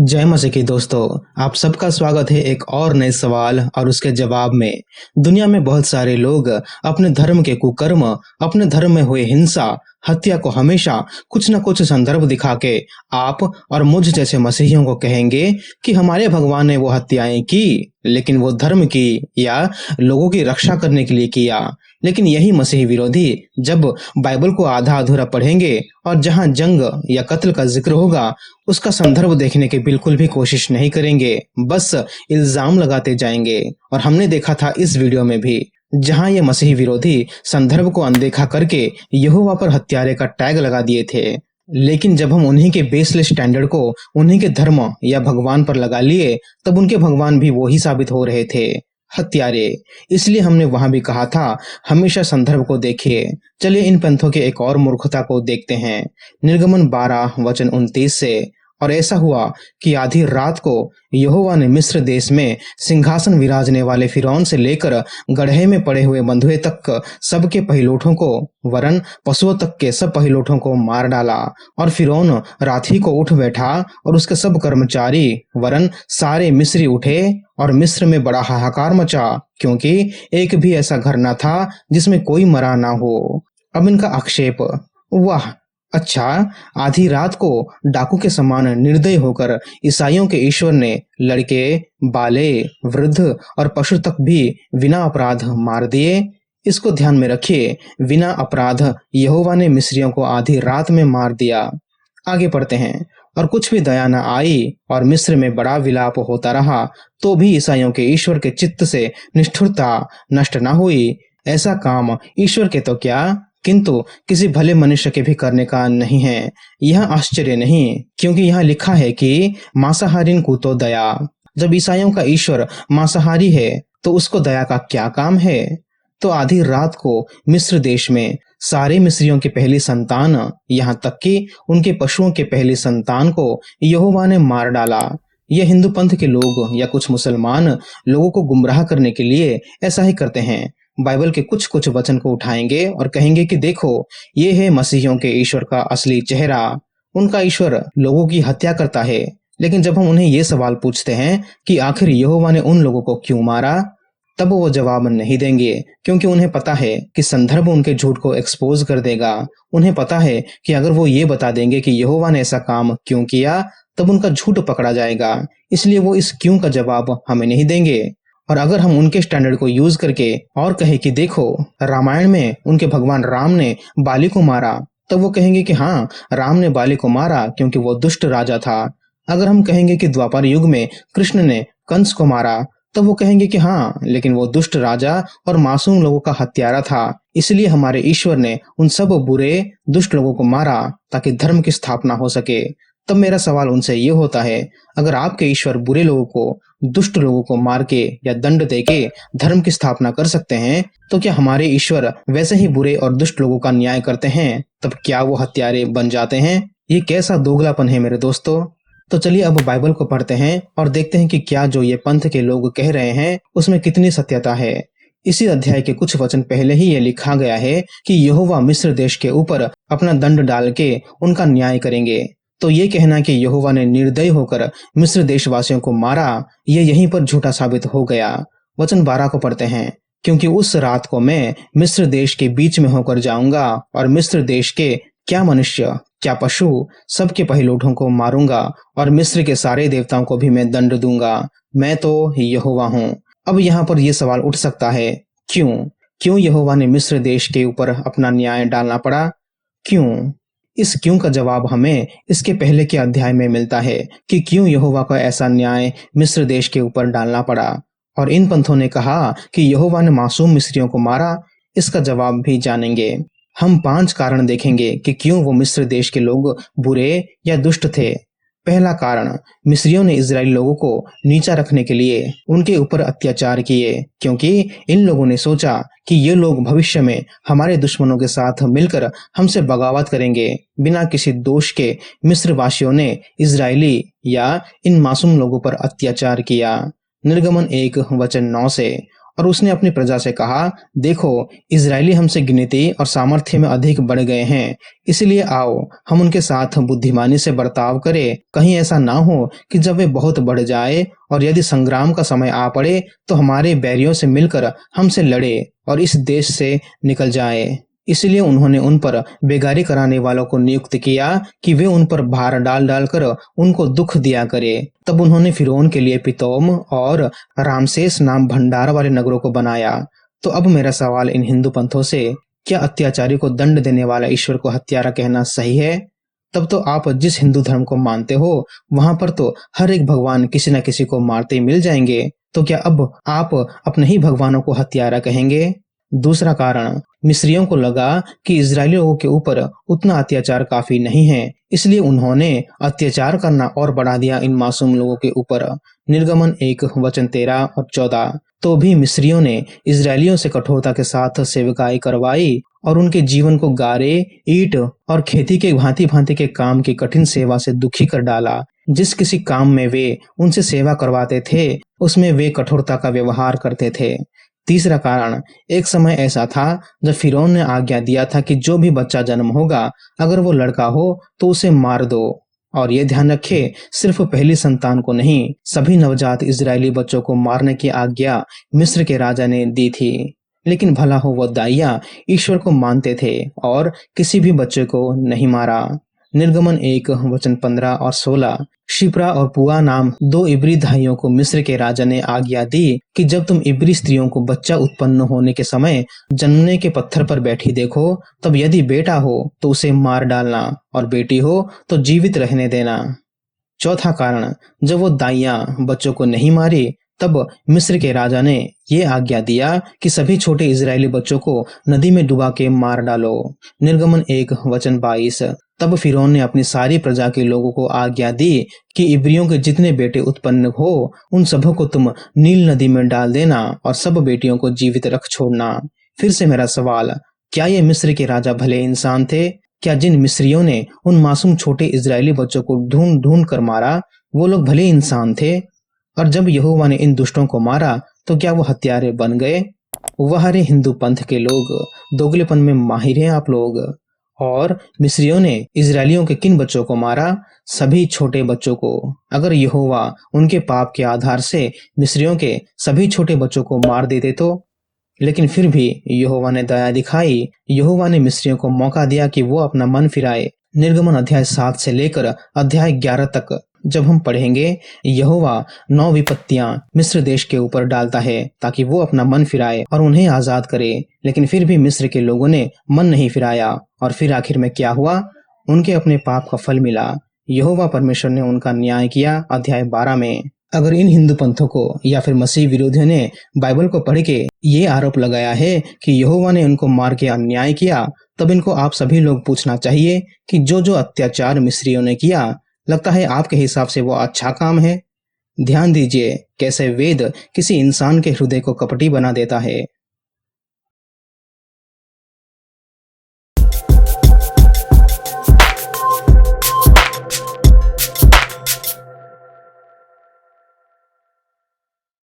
जय मसीह की दोस्तों। आप सबका स्वागत है एक और नए सवाल और उसके जवाब में। दुनिया में बहुत सारे लोग अपने धर्म के कुकर्म, अपने धर्म में हुए हिंसा, हत्या को हमेशा कुछ न कुछ संदर्भ दिखा के आप और मुझ जैसे मसीहियों को कहेंगे कि हमारे भगवान ने वो हत्याएं की, लेकिन वो धर्म की या लोगों की रक्षा करने के लिए किया। लेकिन यही मसीही विरोधी जब बाइबल को आधा अधूरा पढ़ेंगे और जहां जंग या कत्ल का जिक्र होगा उसका संदर्भ देखने की बिल्कुल भी कोशिश नहीं करेंगे, बस इल्जाम लगाते जाएंगे। और हमने देखा था इस वीडियो में भी, जहां ये मसीही विरोधी संदर्भ को अनदेखा करके यहोवा पर हत्यारे का टैग लगा दिए थे। लेकिन जब हम उन्हीं के बेसलेस स्टैंडर्ड को उन्हीं के धर्म या भगवान पर लगा लिए, तब उनके भगवान भी वही साबित हो रहे थे, हत्यारे। इसलिए हमने वहां भी कहा था, हमेशा संदर्भ को देखिए। चलिए इन पंथों के एक और मूर्खता को देखते हैं। निर्गमन 12 वचन 29 से, और ऐसा हुआ कि आधी रात को यहोवा ने मिस्र देश में सिंहासन विराजने वाले फिरौन से लेकर गड्ढे में पड़े हुए बंधुए तक सबके पहिलोठों को वरन पशुओं तक के सब पहिलोठों को मार डाला। और फिरौन रात ही को उठ बैठा और उसके सब कर्मचारी वरन सारे मिस्री उठे और मिस्र में बड़ा हाहाकार मचा, क्योंकि एक भी ऐसा घर न था जिसमें कोई मरा ना हो। अब इनका आक्षेप, वाह अच्छा, आधी रात को डाकू के समान निर्दयी होकर ईसाइयों के ईश्वर ने लड़के, बाले, वृद्ध और पशु तक भी बिना अपराध मार दिए। इसको ध्यान में रखिए, बिना अपराध यहोवा ने मिस्रियों को आधी रात में मार दिया। आगे पढ़ते हैं। और कुछ भी दया न आई और मिस्र में बड़ा विलाप होता रहा, तो भी ईसाइयों के ईश्वर के चित्त से निष्ठुरता नष्ट न हुई। ऐसा काम ईश्वर के तो क्या, किंतु किसी भले मनुष्य के भी करने का नहीं है। यह आश्चर्य नहीं, क्योंकि यहाँ लिखा है कि मांसाहारीन को तो दया। जब ईसाइयों का ईश्वर मांसाहारी है तो उसको दया का क्या काम है। तो आधी रात को मिस्र देश में सारे मिस्रियों की पहली संतान, यहाँ तक कि उनके पशुओं के पहली संतान को यहोवा ने मार डाला। यह हिंदू पंथ के लोग या कुछ मुसलमान लोगों को गुमराह करने के लिए ऐसा ही करते हैं। बाइबल के कुछ कुछ वचन को उठाएंगे और कहेंगे कि देखो, ये है मसीहियों के ईश्वर का असली चेहरा। उनका ईश्वर लोगों की हत्या करता है। लेकिन जब हम उन्हें ये सवाल पूछते हैं कि आखिर यहोवा ने उन लोगों को क्यों मारा, तब वो जवाब नहीं देंगे, क्योंकि उन्हें पता है कि संदर्भ उनके झूठ को एक्सपोज कर देगा। उन्हें पता है कि अगर वो ये बता देंगे कि यहोवा ने ऐसा काम क्यों किया, तब उनका झूठ पकड़ा जाएगा। इसलिए वो इस क्यों का जवाब हमें नहीं देंगे। और अगर हम उनके स्टैंडर्ड को यूज करके और कहे कि देखो, रामायण में उनके भगवान राम ने बाली को मारा, तब वो कहेंगे कि हाँ, राम ने बाली को मारा क्योंकि वो दुष्ट राजा था। अगर हम कहेंगे कि द्वापर युग में कृष्ण ने कंस को मारा, तब वो कहेंगे कि हाँ, लेकिन वो दुष्ट राजा और मासूम लोगों का हत्यारा था, इसलिए हमारे ईश्वर ने उन सब बुरे दुष्ट लोगों को मारा ताकि धर्म की स्थापना हो सके। तब मेरा सवाल उनसे ये होता है, अगर आपके ईश्वर बुरे लोगों को, दुष्ट लोगों को मार के या दंड दे के धर्म की स्थापना कर सकते हैं, तो क्या हमारे ईश्वर वैसे ही बुरे और दुष्ट लोगों का न्याय करते हैं? तब क्या वो हत्यारे बन जाते हैं? ये कैसा दोगलापन है मेरे दोस्तों। तो चलिए अब बाइबल को पढ़ते हैं और देखते हैं कि क्या जो ये पंथ के लोग कह रहे हैं उसमें कितनी सत्यता है। इसी अध्याय के कुछ वचन पहले ही ये लिखा गया है कि यहोवा मिस्र देश के ऊपर अपना दंड डाल के उनका न्याय करेंगे। तो ये कहना कि यहोवा ने निर्दयी होकर मिस्र देशवासियों को मारा, ये यहीं पर झूठा साबित हो गया। वचन 12 को पढ़ते हैं। क्योंकि उस रात को मैं मिस्र देश के बीच में होकर जाऊंगा और मिस्र देश के क्या मनुष्य, क्या पशु, सबके पहिलोठों को मारूंगा और मिस्र के सारे देवताओं को भी मैं दंड दूंगा। मैं तो यहोवा हूँ। अब यहाँ पर यह सवाल उठ सकता है, क्यों यहोवा ने मिस्र देश के ऊपर अपना न्याय डालना पड़ा? क्यों? इस क्यों का जवाब हमें इसके पहले के अध्याय में मिलता है कि क्यों यहोवा का ऐसा न्याय मिस्र देश के ऊपर डालना पड़ा। और इन पंथों ने कहा कि यहोवा ने मासूम मिस्रियों को मारा। इसका जवाब भी जानेंगे। हम 5 कारण देखेंगे कि क्यों वो मिस्र देश के लोग बुरे या दुष्ट थे। पहला कारण, मिस्रियों ने इजराइली लोगों को नीचा रखने के लिए उनके ऊपर अत्याचार किए, क्योंकि इन लोगों ने सोचा कि ये लोग भविष्य में हमारे दुश्मनों के साथ मिलकर हमसे बगावत करेंगे। बिना किसी दोष के मिस्र वासियों ने इजरायली या इन मासूम लोगों पर अत्याचार किया। निर्गमन 1 वचन 9 से। और उसने अपनी प्रजा से कहा, देखो, इजरायली हमसे गिनती और सामर्थ्य में अधिक बढ़ गए हैं, इसलिए आओ हम उनके साथ बुद्धिमानी से बर्ताव करें। कहीं ऐसा ना हो कि जब वे बहुत बढ़ जाए और यदि संग्राम का समय आ पड़े तो हमारे बैरियों से मिलकर हमसे लड़े और इस देश से निकल जाए। इसलिए उन्होंने उन पर बेगारी कराने वालों को नियुक्त किया कि वे उन पर भार डाल डालकर उनको दुख दिया करे। तब उन्होंने फिरौन के लिए पितोम और रामसेस नाम भंडार वाले नगरों को बनाया। तो अब मेरा सवाल इन हिंदू पंथों से, क्या अत्याचारी को दंड देने वाला ईश्वर को हत्यारा कहना सही है? तब तो आप जिस हिंदू धर्म को मानते हो वहां पर तो हर एक भगवान किसी न किसी को मारते मिल जाएंगे, तो क्या अब आप अपने ही भगवानों को हत्यारा कहेंगे? दूसरा कारण, मिस्रियों को लगा कि इजरायली लोगों के ऊपर उतना अत्याचार काफी नहीं है, इसलिए उन्होंने अत्याचार करना और बढ़ा दिया इन मासूम लोगों के ऊपर। निर्गमन 1 वचन 13 और 14। तो भी मिस्रियों ने इजरायलियों से कठोरता के साथ सेवकाई करवाई और उनके जीवन को गारे, ईंट और खेती के भांति भांति के काम की कठिन सेवा से दुखी कर डाला। जिस किसी काम में वे उनसे सेवा करवाते थे उसमें वे कठोरता का व्यवहार करते थे। तीसरा कारण, एक समय ऐसा था जब फिरौन ने आज्ञा दिया था कि जो भी बच्चा जन्म होगा अगर वो लड़का हो तो उसे मार दो। और ये ध्यान रखे, सिर्फ पहली संतान को नहीं, सभी नवजात इजरायली बच्चों को मारने की आज्ञा मिस्र के राजा ने दी थी। लेकिन भला हो वो दाइया ईश्वर को मानते थे और किसी भी बच्चे को नहीं मारा। निर्गमन 1 वचन 15 और 16। शिप्रा और पुआ नाम 2 इब्री भाइयों को मिस्र के राजा ने आज्ञा दी कि जब तुम इब्री स्त्रियों को बच्चा उत्पन्न होने के समय जन्मने के पत्थर पर बैठी देखो, तब यदि बेटा हो तो उसे मार डालना और बेटी हो तो जीवित रहने देना। चौथा कारण, जब वो दाइयां बच्चों को नहीं मारी तब मिस्र के राजा ने ये आज्ञा दिया कि सभी छोटे इजरायली बच्चों को नदी में डुबा के मार डालो। निर्गमन 1 वचन 22। तब फिरौन ने अपनी सारी प्रजा के लोगों को आज्ञा दी कि इब्रियों के जितने बेटे उत्पन्न हो उन सबों को तुम नील नदी में डाल देना और सब बेटियों को जीवित रख छोड़ना। फिर से मेरा सवाल, क्या ये मिस्र के राजा भले इंसान थे? क्या जिन मिस्रियों ने उन मासूम छोटे इजरायली बच्चों को ढूंढ ढूंढ कर मारा वो लोग भले इंसान थे? और जब यहोवा ने इन दुष्टों को मारा तो क्या वो हत्यारे बन गए? वह रे हिंदू पंथ के लोग, दोगलेपन में माहिर हैं आप लोग। और मिस्रियों ने इजरायलियों के किन बच्चों को मारा? सभी छोटे बच्चों को। अगर यहोवा उनके पाप के आधार से मिस्रियों के सभी छोटे बच्चों को मार देते तो? लेकिन फिर भी यहोवा ने दया दिखाई। यहोवा ने मिस्रियों को मौका दिया कि वो अपना मन फिराए। निर्गमन अध्याय 7 से लेकर अध्याय 11 तक जब हम पढ़ेंगे, यहोवा 9 विपत्तियां मिस्र देश के ऊपर डालता है ताकि वो अपना मन फिराए और उन्हें आजाद करे। लेकिन फिर भी मिस्र के लोगों ने मन नहीं फिराया और फिर आखिर में क्या हुआ? उनके अपने पाप का फल मिला। यहोवा परमेश्वर ने उनका न्याय किया। अध्याय 12 में अगर इन हिंदू पंथों को या फिर मसीह विरोधियों ने बाइबल को पढ़ के ये आरोप लगाया है कि यहोवा ने उनको मार के अन्याय किया, तब इनको आप सभी लोग पूछना चाहिए कि जो जो अत्याचार मिस्रियों ने किया, लगता है आपके हिसाब से वो अच्छा काम है? ध्यान दीजिए कैसे वेद किसी इंसान के हृदय को कपटी बना देता है।